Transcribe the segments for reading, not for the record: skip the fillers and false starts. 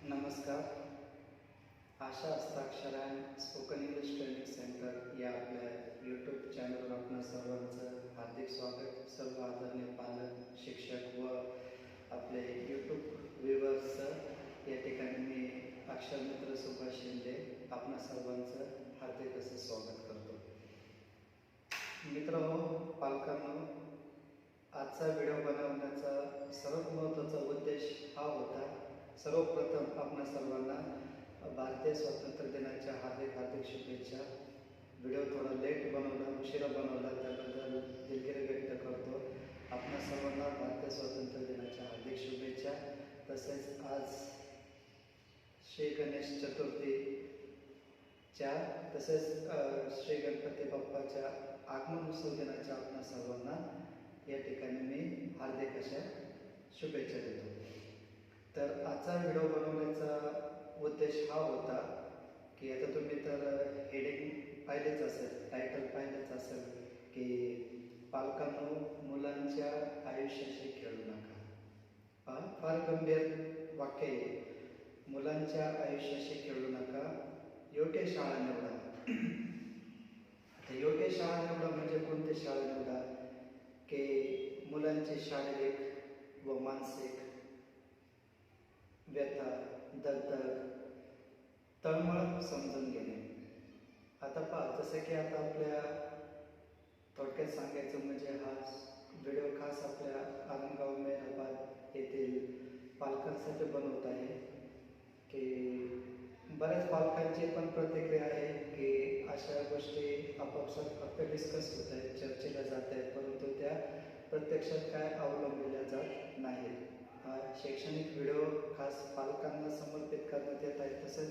नमस्कार. आशा हस्ताक्षरां spoken English training centre या आपल्या यूट्यूब चॅनलवर आपणा सर्वांचं हार्दिक स्वागत. सर्व आदरणीय पालक, शिक्षक व आपले यूट्यूब व्ह्यूवर्स या ठिकाणी मी अक्षरमित्र सुभाष शिंदे आपणा सर्वांचं हार्दिक असं स्वागत करतो. मित्रांनो, पालकांनो, आजचा व्हिडिओ बनवण्याचा सर्वात महत्त्वाचा उद्देश हा होता. सर्वप्रथम आपणा सर्वांना भारतीय स्वातंत्र्य दिनाच्या हार्दिक शुभेच्छा. व्हिडिओ थोडा लेट बनवला, उशिरा बनवला, त्याबद्दल दिलगिरी व्यक्त करतो. आपणा सर्वांना भारतीय स्वातंत्र्य दिनाच्या हार्दिक शुभेच्छा. तसेच आज श्री गणेश चतुर्थीच्या तसेच श्री गणपती बाप्पाच्या आगमन उत्सव दिनाच्या आपणा सर्वांना या ठिकाणी मी हार्दिक अशा शुभेच्छा देतो. तर आजचा व्हिडिओ बनवण्याचा उद्देश हा होता की आता तुम्ही तर हेडिंग पाहिलेच असेल, टायटल पाहिलेच असेल की पालकांनो, मुलांच्या आयुष्याशी खेळू नका. फार गंभीर वाक्य आहे. मुलांच्या आयुष्याशी खेळू नका, योग्य शाळा निवडा. योग्य शाळा निवडा म्हणजे कोणती शाळा निवडा की मुलांची शारीरिक व मानसिक व्यथा, दगदग, तळमळ समजून घेणे. आता पहा, जसं की आता आपल्या थोडक्यात सांगायचं म्हणजे हा व्हिडिओ खास आपल्या आरंगाव मेहराबाद येथील पालकांसाठी बनवत आहे. की बऱ्याच पालकांची पण प्रतिक्रिया आहे की अशा गोष्टी आपापसात फक्त डिस्कस होत आहेत, चर्चेला जात आहेत, परंतु त्या प्रत्यक्षात काय अवलंबल्या जात नाहीत. हा शैक्षणिक व्हिडिओ खास पालकांना समर्पित करण्यात येत आहे. तसेच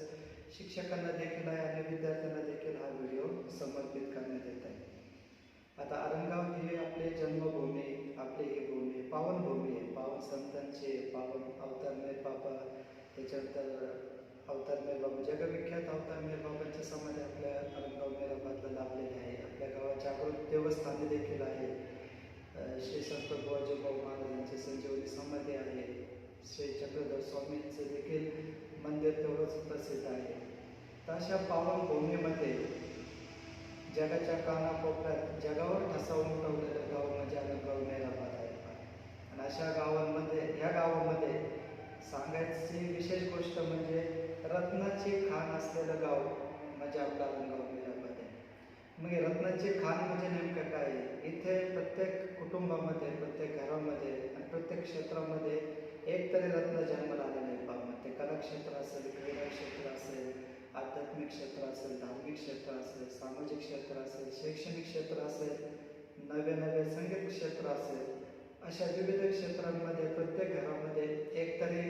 शिक्षकांना देखील आहे आणि विद्यार्थ्यांना देखील हा व्हिडिओ समर्पित करण्यात येत आहे. आता आरंगाव ही आपली जन्मभूमी, आपली ही भूमी पावनभूमी आहे. पावन संतांची, पावन अवतारमय बाबा, त्याच्यानंतर अवतारमय बाबा, जगविख्यात अवतारमय बाबांची समाधी आपल्या आरंगाव मेहराबादला लाभलेली आहे. आपल्या गावात जागृत देवस्थाने देखील आहे. श्री संत बुवाजीभाऊ महाराजांची संजीवनी समाधी आहे. श्री चक्रधर स्वामींचे देखील मंदिर तेवढंच प्रसिद्ध आहे. तर अशा पावनभूमीमध्ये जगाच्या कानाकोपऱ्यात जगावर ठसा उमटवलेलं गाव म्हणजे आरंगाव मेहराबाद आहे. आणि अशा गावांमध्ये, ह्या गावामध्ये सांगायची विशेष गोष्ट म्हणजे रत्नाची खाण असलेलं गाव म्हणजे आपलं आरंगाव मेहराबाद आहे. मग रत्नाची खाण म्हणजे नेमकं काय आहे? इथे प्रत्येक कुटुंबामध्ये, प्रत्येक घरामध्ये आणि प्रत्येक क्षेत्रामध्ये एक तरी रत्न जन्माला आलेलं आहे. मग ते कला क्षेत्र असेल, क्रीडा क्षेत्र असेल, आध्यात्मिक क्षेत्र असेल, धार्मिक क्षेत्र असेल, सामाजिक क्षेत्र असेल, शैक्षणिक क्षेत्र असेल, नवे संगीत क्षेत्र असेल, अशा विविध क्षेत्रांमध्ये प्रत्येक घरामध्ये एक तरी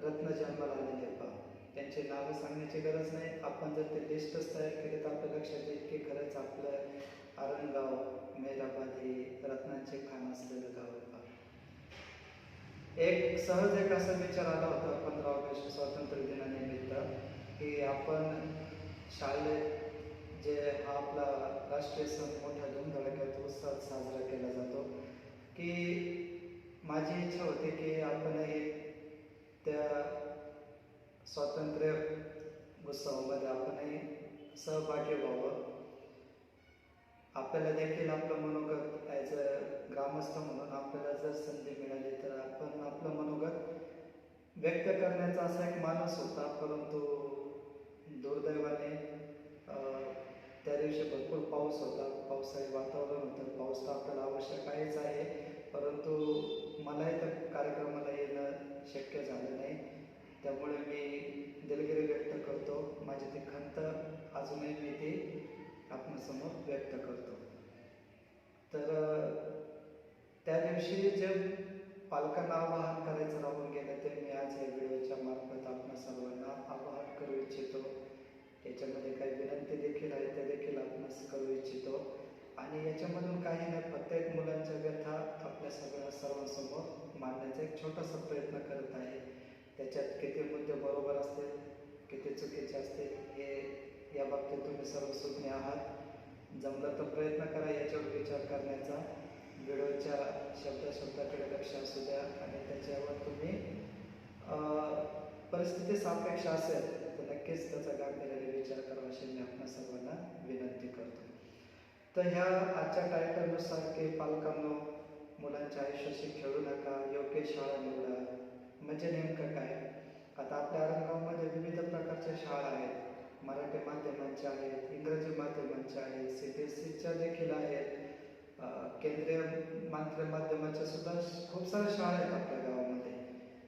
रत्न जन्माला आलेले पहा. त्यांची नावं सांगण्याची गरज नाही. आपण जर ते लिस्टच तयार केली तर आपल्या लक्षात येईल की खरंच आपलं आरंगाव मेहराबाद हे रत्नांचे खाण असलेलं गाव आहे. एक सहज एक असा विचार आला होता 15 ऑगस्ट स्वातंत्र्य दिनानिमित्त की आपण शाळेत जे हा आपला राष्ट्रीय सण मोठ्या धूमधडाक्यात उत्साहात साजरा केला जातो, की माझी इच्छा होती की आपणही त्या स्वातंत्र्य उत्सवामध्ये आपणही सहभागी व्हावं. आपल्याला देखील आपलं मनोगत ॲज अ ग्रामस्थ म्हणून आपल्याला जर संधी मिळाली तर आपण आपलं मनोगत व्यक्त करण्याचा असा एक मानस होता. परंतु दुर्दैवाने त्या दिवशी भरपूर पाऊस होता, पावसाळी वातावरण होतं. पाऊस तर आपल्याला आवश्यक आहेच आहे, परंतु मलाही त्या कार्यक्रमाला येणं शक्य झालं नाही. त्यामुळे मी दिलगिरी व्यक्त करतो. माझी ती खंत अजूनही मी ती आपणासमोर व्यक्त करतो. तर त्या दिवशी जे पालकांना आवाहन करायचं राहून गेलं ते मी आज या व्हिडिओच्या मार्फत आपणा सर्वांना आवाहन करू इच्छितो. याच्यामध्ये काही विनंती देखील आहे, ते देखील आपणास करू इच्छितो. आणि याच्यामधून काही नाही, प्रत्येक मुलांच्या व्यथा आपल्या सर्वांसमोर मांडण्याचा एक छोटासा प्रयत्न करत आहे. त्याच्यात किती मुद्दे बरोबर असतील, किती चुकीचे असतील, हे या बाबतीत तुम्ही सर्व सुज्ञ आहात. जमलं तर प्रयत्न करा याच्यावर विचार करण्याचा. व्हिडिओच्या शब्दाकडे लक्ष असू द्या आणि त्याच्यावर तुम्ही परिस्थिती सापेक्ष असेल तर नक्कीच त्याचा गांभीर्याने विचार करावा अशी मी आपल्या सर्वांना विनंती करतो. तर ह्या आजच्या टायटलनुसार की पालकांनो, मुलांच्या आयुष्याशी खेळू नका, योग्य शाळा निवडा, म्हणजे नेमकं काय? आता आपल्या औरंगाबादमध्ये विविध प्रकारच्या शाळा आहेत. मराठी माध्यमांच्या आहेत, इंग्रजी माध्यमांच्या आहेत, CBSEच्या देखील आहेत, केंद्रीय माध्यमाच्या सुद्धा खूप साऱ्या शाळा आहेत आपल्या गावामध्ये.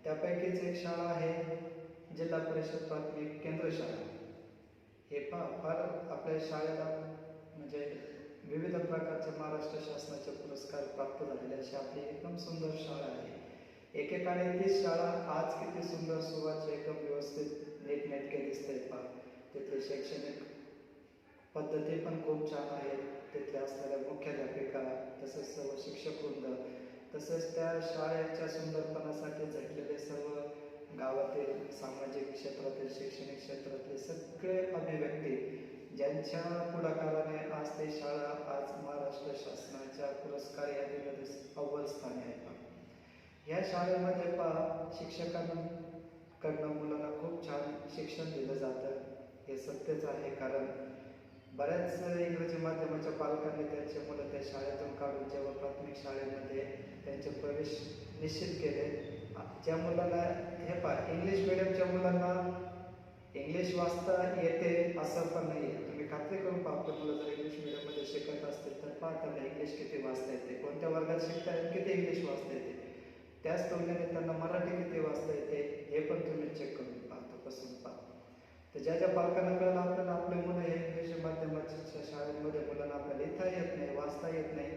त्यापैकीच एक शाळा आहे जिल्हा परिषद प्राथमिक केंद्र शाळा. हे फार आपल्या शाळेला म्हणजे विविध प्रकारचे महाराष्ट्र शासनाचे पुरस्कार प्राप्त झालेले अशी आपली एकदम सुंदर शाळा आहे. एकेकाळी ती शाळा आज किती सुंदर सुवाच्य एकदम व्यवस्थित नीटनेटके दिसते. तिथले शैक्षणिक पद्धती पण खूप छान आहेत. तिथल्या असणाऱ्या मुख्याध्यापिका, तसेच सर्व शिक्षक वृंद, तसेच त्या शाळेच्या सुंदरपणासाठी झटलेले सर्व गावातील सामाजिक क्षेत्रातील, शैक्षणिक क्षेत्रातले सगळे अभिव्यक्ती ज्यांच्या पुढाकाराने आज ती शाळा आज महाराष्ट्र शासनाच्या पुरस्कार यादीमध्ये अव्वल स्थानी आहे. या शाळेमध्ये शिक्षकांकडनं मुलांना खूप छान शिक्षण दिलं जातं. हे सत्यच आहे, कारण बऱ्याच इंग्रजी माध्यमाच्या पालकांनी त्यांचे मुलं त्या शाळेतून काढून जेव्हा प्राथमिक शाळेमध्ये त्यांचे प्रवेश निश्चित केले, ज्या मुलांना इंग्लिश मिडियमच्या मुलांना इंग्लिश वाचता येते असं पण नाही आहे. तुम्ही खात्री करून पहा, आपले मुलं जर इंग्लिश मिडियममध्ये शिकत असतील तर पहा त्यांना इंग्लिश किती वाचता येते, कोणत्या वर्गात शिकतायत, किती इंग्लिश वाचता येते. त्याच तुलनेने त्यांना मराठी किती वाचता येते हे पण तुम्ही चेक करून पहा, तपासून पहा. तर ज्या ज्या पालकांना कळलं आपल्याला आपले मुलं हे इंग्रजी माध्यमाच्या शाळेमध्ये मुलांना आपल्याला लिहिता येत नाही, वाचता येत नाही,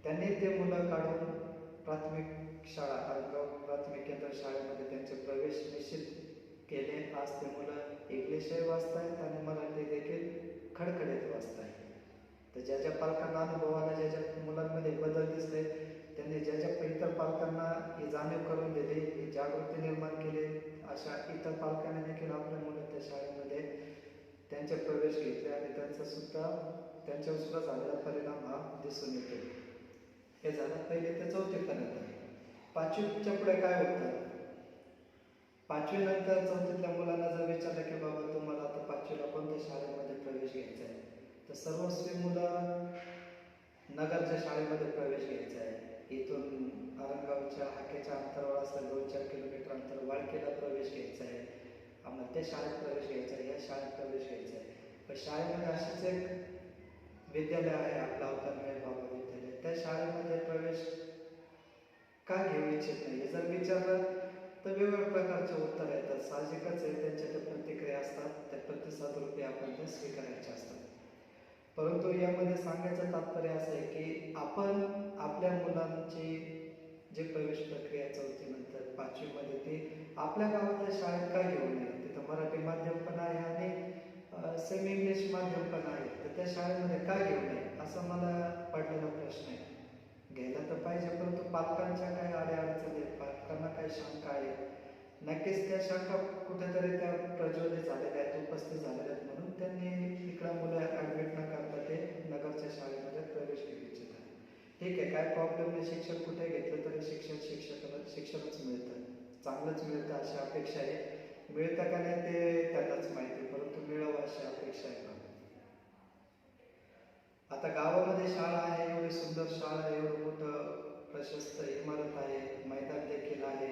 त्यांनी ते मुलं काढून प्राथमिक शाळा प्राथमिक केंद्र शाळेमध्ये त्यांचे प्रवेश निश्चित केले. आज ते मुलं इंग्लिशही वाचतायत आणि मराठी देखील खडखडीत वाचतायत. तर ज्या ज्या पालकांना अनुभव आला, ज्या ज्या मुलांमध्ये बदल दिसले, त्यांनी ज्या ज्या इतर पालकांना ही जाणीव करून दिली, ही जागृती निर्माण केली, अशा इतर पालकांनी देखील आपल्या मुलं त्या शाळेमध्ये त्यांचे प्रवेश घेतले आणि त्यांच्यावर सुद्धा झालेला परिणाम हा दिसून येतो. हे झालं 1ली ते 4थीपर्यंत. 5वीच्या पुढे काय होतं? 5वी नंतर 4थीतल्या मुलांना जर विचारलं की बाबा तुम्हाला आता 5वीला कोणत्या शाळेमध्ये प्रवेश घ्यायचा आहे, तर सर्वस्वी मुलं नगरच्या शाळेमध्ये प्रवेश घ्यायचा आहे. इथून औरंगाबादच्या हाकेच्या अंतरावर असं 2-4 किलोमीटर अंतर वाळकेला प्रवेश घ्यायचा आहे, आम्हाला त्या शाळेत प्रवेश घ्यायचा आहे, या शाळेत प्रवेश घ्यायचा आहे. पण शाळेमध्ये अशीच एक विद्यालय आहे आपलं अवतारमेळ बाबा विद्यालय, त्या शाळेमध्ये प्रवेश का घेऊ इच्छित नाही हे जर विचारलं तर वेगवेगळ्या प्रकारचे उत्तर येतात. साहजिकच आहे, त्यांच्या त्या प्रतिक्रिया असतात, त्या प्रतिसाद रूपी आपण त्या स्वीकारायच्या असतात. परंतु यामध्ये सांगायचं तात्पर्य असं आहे की आपण आपल्या मुलांची जी प्रवेश प्रक्रिया 4थी नंतर 5वीमध्ये ती आपल्या गावातल्या शाळेत का घेऊ नये? तिथं मराठी माध्यम पण आहे आणि सेमी इंग्लिश माध्यम पण आहे, तर त्या शाळेमध्ये का घेऊ नये असं मला पडलेला प्रश्न आहे. घ्यायला तर पाहिजे, परंतु पालकांच्या काही अडचणी आहेत, पालकांना काही शंका आहेत. नक्कीच त्या शंका कुठेतरी त्या प्रज्वलित झालेल्या आहेत, उपस्थित झालेल्या आहेत, म्हणून त्यांनी इकडं मुलं ॲडमिट न करता ते नगरच्या शाळेमध्ये प्रवेश घेऊ इच्छित आहे. ठीक आहे, काय प्रॉब्लेम नाही, शिक्षण कुठे घेतलं तरी शिक्षणच मिळतं, चांगलंच मिळतं अशी अपेक्षा आहे. मिळतं का नाही ते त्यांनाच माहिती, परंतु मिळावं अशी अपेक्षा आहे. आता गावामध्ये शाळा आहे, एवढी सुंदर शाळा आहे, एवढं मोठं प्रशस्त इमारत आहे, मैदान देखील आहे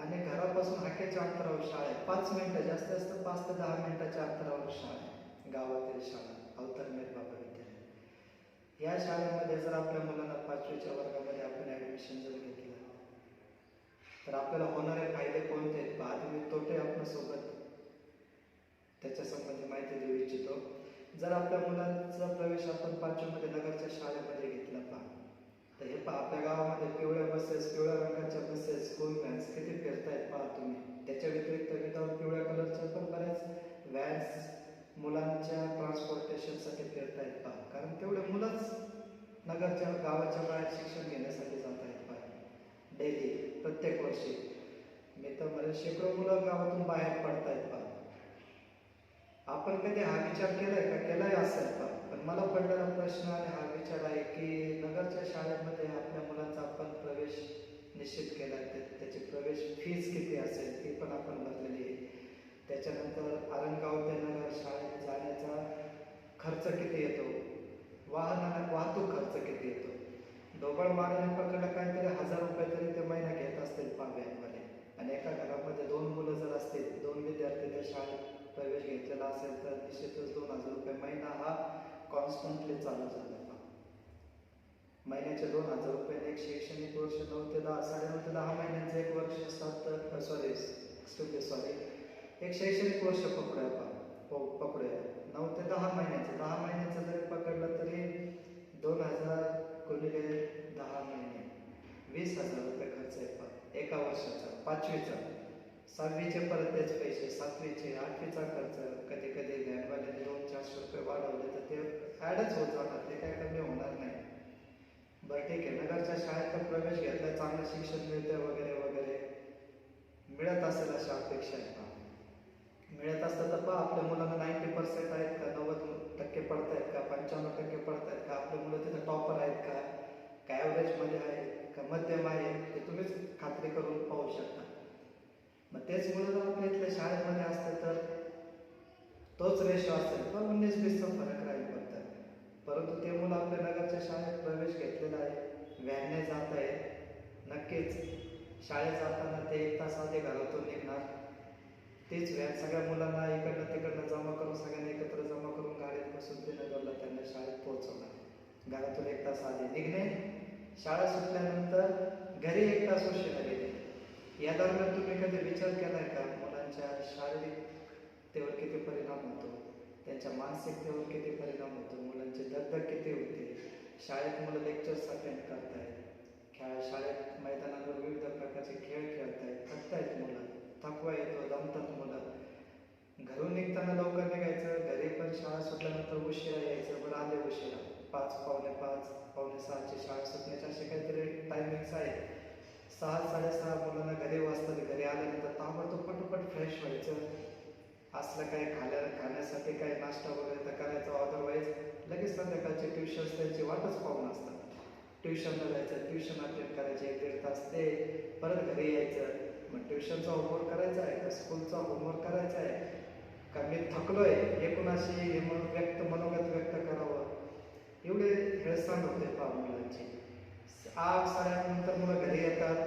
आणि घरापासून हाकेच्या अंतरावर शाळा आहे. 5 मिनिटं, जास्त जास्त 5 ते 10 मिनिटाच्या अंतरावर शाळा आहे, गावातील शाळा अवतारमेळ बाबा विद्यालय. या शाळेमध्ये जर आपल्या मुलांना 5वीच्या वर्गामध्ये आपण ॲडमिशन जर घेतलं तर आपल्याला होणारे फायदे कोणते आहेत? आधी मी तोटे आपल्यासोबत त्याच्या संबंधी माहिती देऊ इच्छितो. जर आपल्या मुलांचा प्रवेश आपण 5वीमध्ये नगरच्या शाळेमध्ये घेतला तर हे आपल्या गावामध्ये पिवळ्या रंगाच्या बसेस, स्कूल व्हॅन्स किती फिरतायत पहा तुम्ही. त्याच्या व्यतिरिक्त विदाऊट पिवळ्या कलरच्या पण बऱ्याच व्हॅन्स मुलांच्या ट्रान्सपोर्टेशनसाठी फिरतायत पहा, कारण तेवढे मुलंच नगरच्या गावाच्या बाहेर शिक्षण घेण्यासाठी जात आहेत पहा डेली, प्रत्येक वर्षी. मी तर म्हणजे शेकडो मुलं गावातून बाहेर पडतायत पहा. आपण कधी हा विचार केलाय का? केलाय असेल पण मला पडलेला प्रश्न आणि हा विचार आहे की नगरच्या शाळेमध्ये आपल्या मुलांचा आपण प्रवेश निश्चित केला, त्याची प्रवेश फीज किती असेल ती पण आपण भरलेली आहे. ढोबळ माराने पकडलं काहीतरी 1000 रुपये तरी ते महिना घेत असतील व्हॅनवाले. आणि एका घरामध्ये 2 मुलं जर असतील, 2 विद्यार्थी त्या शाळेत प्रवेश घेतलेला असेल तर निश्चितच 2000 रुपये महिना हा कॉन्स्टंटली चालू झाला. महिन्याचे 2000 रुपये एक शैक्षणिक वर्ष 9 ते 10, 9.5 ते 10 महिन्यांचं एक वर्ष एक शैक्षणिक वर्ष पकडूया 9 ते 10 महिन्याचं. 10 महिन्याचं जरी पकडलं तरी 2000 गुणिले 10 महिने 20,000 रुपये खर्च आहे एका वर्षाचा. 5वीचा, 6वीचे परत तेच पैसे, 7वीचे, 8वीचा खर्च. कधी कधी व्हॅनवाल्याने 200-400 रुपये वाढवले तर ते ॲडच होत जाणार, ते काय कमी होणार नाही. बरं ठीक आहे, नगरच्या शाळेत तर प्रवेश घेतला, चांगलं शिक्षण मिळतं वगैरे वगैरे, मिळत असेल अशा अपेक्षा आहेत का? मिळत असतं तर पहा आपल्या मुलांना 90% आहेत का, 90% पडत आहेत का, 95% पडत आहेत का, आपले मुलं तिथं टॉपर आहेत का, ॲव्हरेजमध्ये आहेत का, मध्यम आहेत, ते तुम्हीच खात्री करून पाहू शकता. मग तेच मुलं जर आपल्या इथल्या शाळेमध्ये असते तर तोच रेशो असेल, पण 19-20चा फरक राहील फक्त. परंतु ते मुलं आपल्या नगरच्या शाळेत प्रवेश घेतलेला आहे, व्हॅनने जात आहे. नक्कीच शाळेत जाताना ते 1 तास आधी घरातून निघणार, तेच व्हॅन सगळ्या मुलांना इकडनं तिकडनं जमा करून, सगळ्यांना एकत्र जमा करून गाडीत बसून ते नगरला त्यांना शाळेत पोहोचवणार. घरातून 1 तास आधी निघणे, शाळा सुटल्यानंतर घरी 1 तास उशिरा गेले. या दरम्यान तुम्ही कधी विचार केलाय का मुलांच्या शारीरिकतेवर किती परिणाम होतो, त्यांच्या मानसिकतेवर किती परिणाम होतो, मुलांची दगदग किती होते. शाळेत मुलं लेक्चर्स अटेंड करतायत, शाळेत मैदानावर विविध प्रकारचे खेळ खेळतायत, थकतायत मुलं, थकवा येतो, दमतात मुलं. घरून निघताना लवकर निघायचं, घरी पण शाळा सुटल्यानंतर उशिरा यायचं. बरं आले उशिरा, 5, पावणे 5, पावणे 6ची शाळा सुटण्याचे असे काहीतरी टायमिंग्स आहेत. 6-6:30 मुलांना घरी वाजतात. घरी आल्यानंतर ताबडतोब पटपट फ्रेश व्हायचं, असलं काही खाण्यासाठी काही नाश्ता वगैरे तर करायचा, अदरवाईज लगेच संध्याकाळचे ट्युशन्स त्यांची वाटच पाहून असतात. ट्युशनला जायचं, ट्युशन अटेंड करायचे 1-1.5 तास, ते परत घरी यायचं. मग ट्युशनचा होमवर्क करायचा आहे का, स्कूलचा होमवर्क करायचा आहे का, मी थकलोय हे कुणाशी मनोगत व्यक्त करावं, एवढे हेळसांड होते पहा मुलांची. 8-8:30 नंतर मुलं घरी येतात,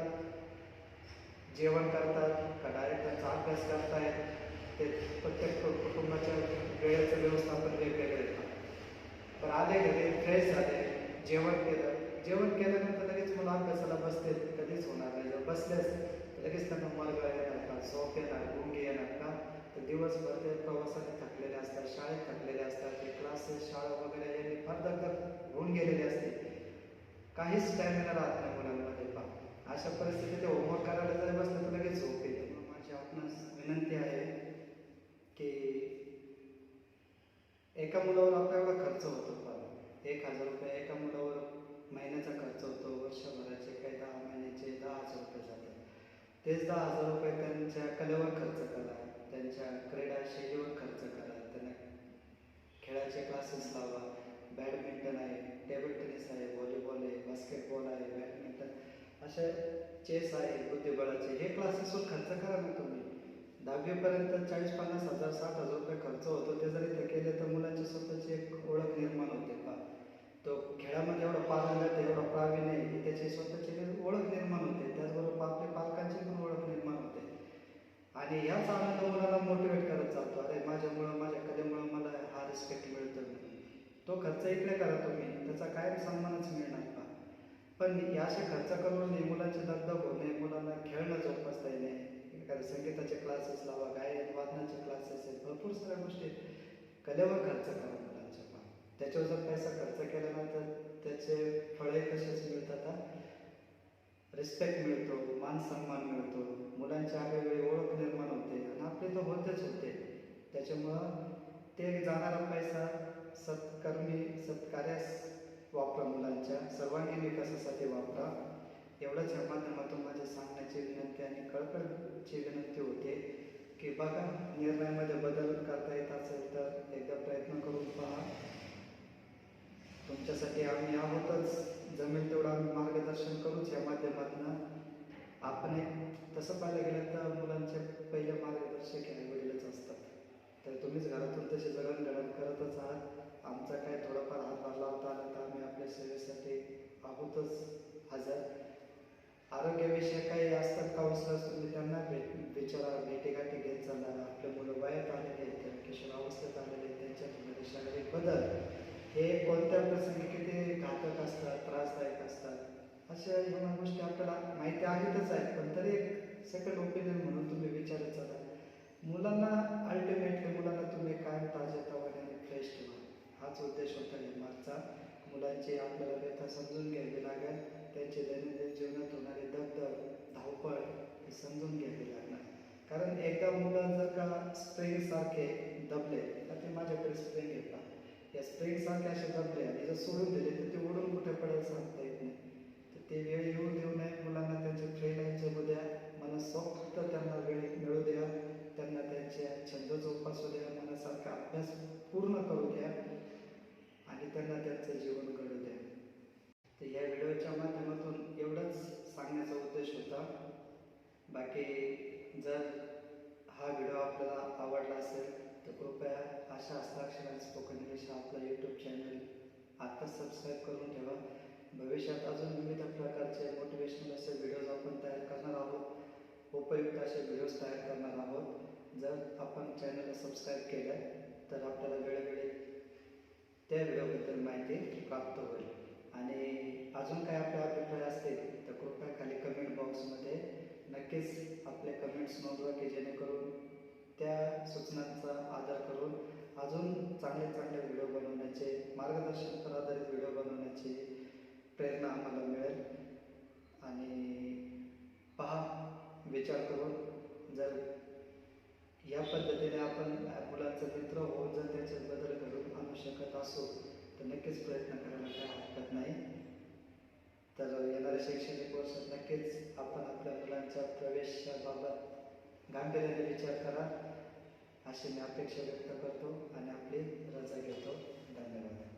जेवण करतात का डायरेक्ट त्यांचा अभ्यास करतायत. ते प्रत्येक कुटुंबाच्या वेळेचं व्यवस्थापन वेगवेगळे येतात. पण आले घरी, फ्रेश झाले, जेवण केल्यानंतर लगेच मुलं अभ्यासाला बसते, कधीच होणार नाही. जर बसलेच तर लगेच त्यांना मरगळ येणार का, झोप येणार, गुंगी येणार का, तर दिवसभर ते प्रवासाने थकलेले असतात, शाळेत थकलेले असतात, ते क्लासेस, शाळा वगैरे यांनी फार दगदग होऊन गेलेली असते, काहीच स्टॅमिना राहत नाही मुलांमध्ये पहा. अशा परिस्थितीत ते होमवर्क करायला जरी बसलं तर लगेच झोप येते. माझी आपणास विनंती आहे की एका मुलावर आपला एवढा खर्च होतो पहा, 1000 रुपये एका मुलावर महिन्याचा खर्च होतो, वर्षभराचे काही 10 महिन्याचे 10,000 रुपये जातात. तेच 10,000 रुपये त्यांच्या कलेवर खर्च करा, त्यांच्या क्रीडा शैलीवर खर्च करा, त्यांना खेळाचे क्लासेस लावा. बॅडमिंटन आहे, टेबल टेनिस आहे, व्हॉलीबॉल आहे, बास्केटबॉल आहे, बॅडमिंटन, असे चेस आहे, बुद्धिबळाचे, हे क्लासेसवर खर्च करा ना तुम्ही. 10वीपर्यंत 40-50 हजार 60,000 रुपये खर्च होतो. ते जरी ते केले तर मुलांची स्वतःची एक ओळख निर्माण होते पहा. तो खेळामध्ये एवढा पारंगत आहे, एवढा प्रावीण्य आहे, त्याची स्वतःची ओळख निर्माण होते. त्याचबरोबर आपल्या पालकांची पण ओळख निर्माण होते आणि याच आनंद मुलाला मोटिवेट करत चालतो. अरे माझ्यामुळं, माझ्या कलेमुळं मला हा रिस्पेक्ट मिळतो. तो खर्च इकडे करा तुम्ही, त्याचा कायम सन्मानच मिळणार पहा. पण असे खर्च करून मुलांची दगदग होणे, मुलांना खेळणं जोपासता येणे, एखाद्या संगीताचे क्लासेस लावा, गायन वादनाचे क्लासेस आहेत, भरपूर साऱ्या गोष्टी कलेवर खर्च करा मुलांच्या पहा. त्याच्यावर जर पैसा खर्च केला ना तर त्याचे फळे तसेच मिळतात. रिस्पेक्ट मिळतो, मान सन्मान मिळतो, मुलांची आगळेवेळी ओळख निर्माण होते आणि आपले तर होतेच होते. त्याच्यामुळं ते जाणारा पैसा सत्कार्यास वापरा, मुलांच्या सर्वांगीण विकासासाठी वापरा. एवढंच या माध्यमातून माझ्या सांगण्याची विनंती आणि कळकळीची विनंती होते की बघा, निर्णयामध्ये बदल करता येत असेल तर एकदा प्रयत्न करून पहा. तुमच्यासाठी आम्ही आहोतच, जमेल तेवढं आम्ही मार्गदर्शन करूच या माध्यमातून. आपण तसं पाहायला गेलं तर मुलांचे पहिले मार्गदर्शक हे आईवडीलच असतात. तर तुम्हीच घरातून तसे जडणघडण करतच आहात. आमचा काय थोडाफार हातभार लावता आला तर आम्ही आपल्या सेवेसाठी आहोतच हजर. आरोग्याविषयी काही असतात काउन्सिलर्स, तुम्ही त्यांना विचारा, भेटीगाठी घेत चालणार. आपले मुलं वयात आलेले आहेत, त्या किशोरावस्थेत आलेले आहेत, त्यांच्यामध्ये शारीरिक बदल हे कोणत्या प्रसंगी किती घातक असतात, त्रासदायक असतात, अशा ह्या गोष्टी आपल्याला माहिती आहेतच आहेत, पण तरी एक सेकंड ओपिनियन म्हणून तुम्ही विचारत चला. मुलांना अल्टिमेटली मुलांना तुम्ही काय ताजेतवाने फ्रेश ठेवा, हाच उद्देश होता या मागचा. मुलांची आपल्याला व्यथा समजून घ्यावी लागेल, त्यांची दैनंदिन जीवनात होणारी दगदग, धावपळ हे समजून घ्यावी लागणार. कारण एकदा मुलं जर का स्प्रिंगसारखे दबले तर ते माझ्याकडे स्प्रिंग येतात, या स्प्रिंगसारखे असे दबले आणि जर सोडून दिले तर ते ओढून कुठे पडेल सांगता येत नाही. तर ते वेळ येऊ देऊ नये, मुलांना त्यांचे फ्री लाईफ जगू द्या, मनसोक्त त्यांना वेळ मिळू द्या, त्यांना त्यांचे छंद जोपासू द्या, मनासारखा अभ्यास पूर्ण करू द्या आणि त्यांना त्यांचं जीवन घडू द्या. तर या व्हिडिओच्या माध्यमातून एवढंच सांगण्याचा उद्देश होता. बाकी जर हा व्हिडिओ आपल्याला आवडला असेल तर कृपया आशा हस्ताक्षर स्पोकन इंग्लिश हा आपला यूट्यूब चॅनल आत्ताच सबस्क्राईब करून ठेवा. भविष्यात अजून विविध प्रकारचे मोटिवेशनल असे व्हिडिओज आपण तयार करणार आहोत, उपयुक्त असे व्हिडिओज तयार करणार आहोत. जर आपण चॅनलला सबस्क्राईब केलं तर आपल्याला वेळोवेळी त्या व्हिडिओबद्दल माहिती प्राप्त होईल. आणि अजून काय आपले अभिप्राय असतील तर कृपया खाली कमेंट बॉक्समध्ये नक्कीच आपले कमेंट्स नोंदवा, की जेणेकरून त्या सूचनांचा आदर करून अजून चांगले चांगले व्हिडिओ बनवण्याचे, मार्गदर्शनावर आधारित व्हिडिओ बनवण्याची प्रेरणा आम्हाला मिळेल. आणि पहा, विचार करून जर या पद्धतीने आपण मुलांचा मित्र होऊन जर त्याच्यात बदल घडून आणू शकत असू तर नक्कीच प्रयत्न करायला काही हरकत नाही. तर येणाऱ्या शैक्षणिक वर्षात नक्कीच आपण आपल्या मुलांच्या प्रवेशाबाबत गांभीर्याने विचार करा, अशी मी अपेक्षा व्यक्त करतो आणि आपली रजा घेतो. धन्यवाद.